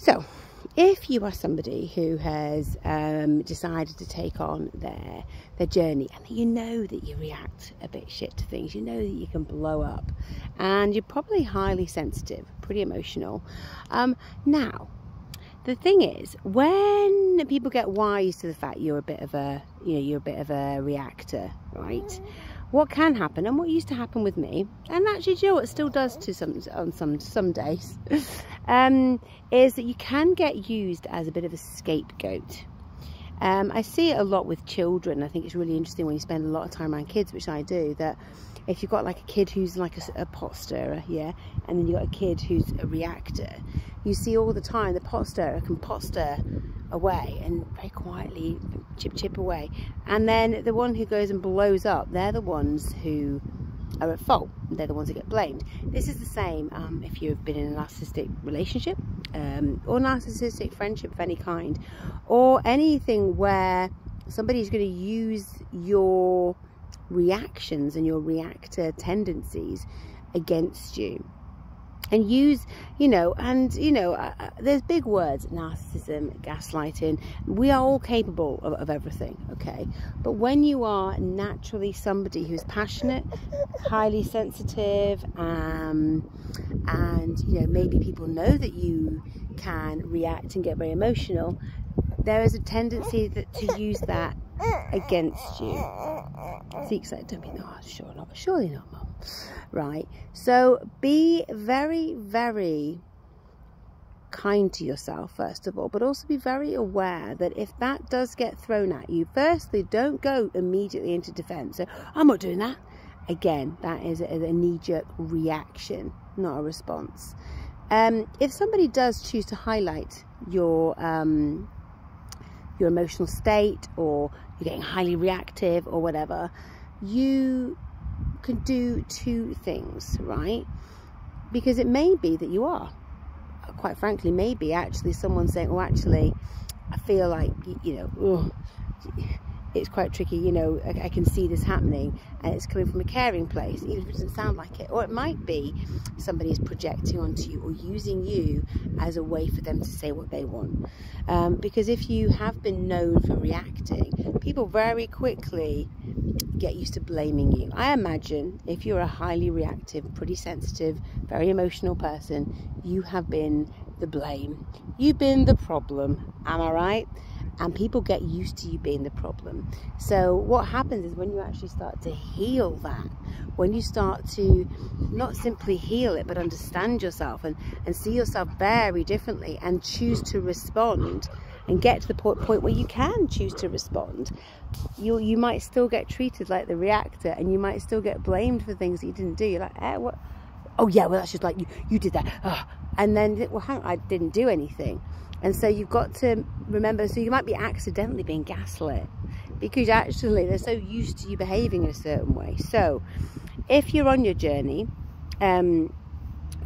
So if you are somebody who has decided to take on their journey, and you know that you react a bit shit to things, you know that you can blow up, and you're probably highly sensitive, pretty emotional. Now, the thing is, when people get wise to the fact you're a bit of a, you're a bit of a reactor, right? What can happen, and what used to happen with me, and actually, do you know what, it still does to some days, is that you can get used as a bit of a scapegoat. I see it a lot with children. I think it's really interesting when you spend a lot of time around kids, which I do, that if you've got like a kid who's like a pot stirrer, yeah, and then you've got a kid who's a reactor, you see all the time the pot stirrer can pot stir away and very quietly chip away, and then the one who goes and blows up, they're the ones who are at fault. They're the ones that get blamed. This is the same if you've been in a narcissistic relationship or narcissistic friendship of any kind, or anything where somebody's going to use your reactions and your reactor tendencies against you. And use, there's big words: narcissism, gaslighting. We are all capable of everything, okay? But when you are naturally somebody who's passionate, highly sensitive, and maybe people know that you can react and get very emotional, there is a tendency to use that against you. Zeke's like, don't be, no, surely not, Mum. Right, so be very, very kind to yourself, first of all, but also be very aware that if that does get thrown at you, firstly, don't go immediately into defense. So, I'm not doing that. Again, that is a knee-jerk reaction, not a response. If somebody does choose to highlight your emotional state, or you're getting highly reactive or whatever, you can do two things, right? Because it may be that you are, quite frankly, maybe actually someone saying, oh, actually, I feel like, it's quite tricky, I can see this happening, and it's coming from a caring place, even if it doesn't sound like it. Or it might be somebody's projecting onto you or using you as a way for them to say what they want. Because if you have been known for reacting, people very quickly get used to blaming you. I imagine if you're a highly reactive, pretty sensitive, very emotional person, you have been the blame. You've been the problem. Am I right? And people get used to you being the problem. So what happens is when you actually start to heal that, when you start to not simply heal it, but understand yourself and see yourself very differently, and choose to respond, and get to the point where you can choose to respond, you might still get treated like the reactor, and you might still get blamed for things that you didn't do. You're like, what? Oh yeah, well, that's just like you did that. Oh. And then, well, hang on, I didn't do anything. And so you've got to remember, so you might be accidentally being gaslit, because actually they're so used to you behaving in a certain way. So if you're on your journey,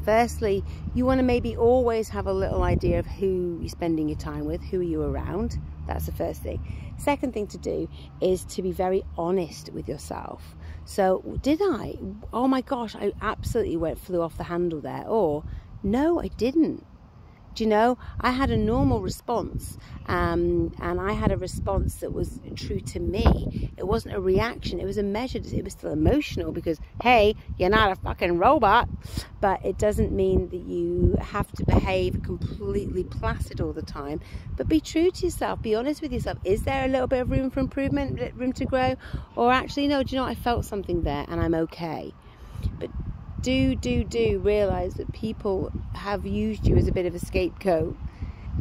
firstly, you want to maybe always have a little idea of who you're spending your time with, who are you around. That's the first thing. Second thing to do is to be very honest with yourself. So did I? Oh my gosh, I absolutely flew off the handle there. Or no, I didn't. Do you know, I had a normal response, and I had a response that was true to me. It wasn't a reaction, it was a measured, it was still emotional, because hey, you're not a fucking robot. But it doesn't mean that you have to behave completely placid all the time, but be true to yourself, be honest with yourself. Is there a little bit of room for improvement, room to grow? Or actually, no, do you know what, I felt something there and I'm okay. But do realize that people have used you as a bit of a scapegoat,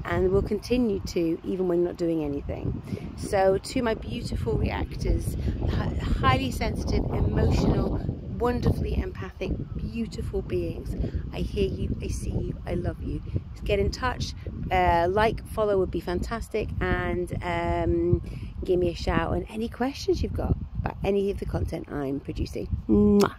and will continue to, even when you're not doing anything. So to my beautiful reactors, highly sensitive, emotional, wonderfully empathic, beautiful beings, I hear you, I see you, I love you. Get in touch, like, follow would be fantastic, and give me a shout on any questions you've got about any of the content I'm producing. Mwah.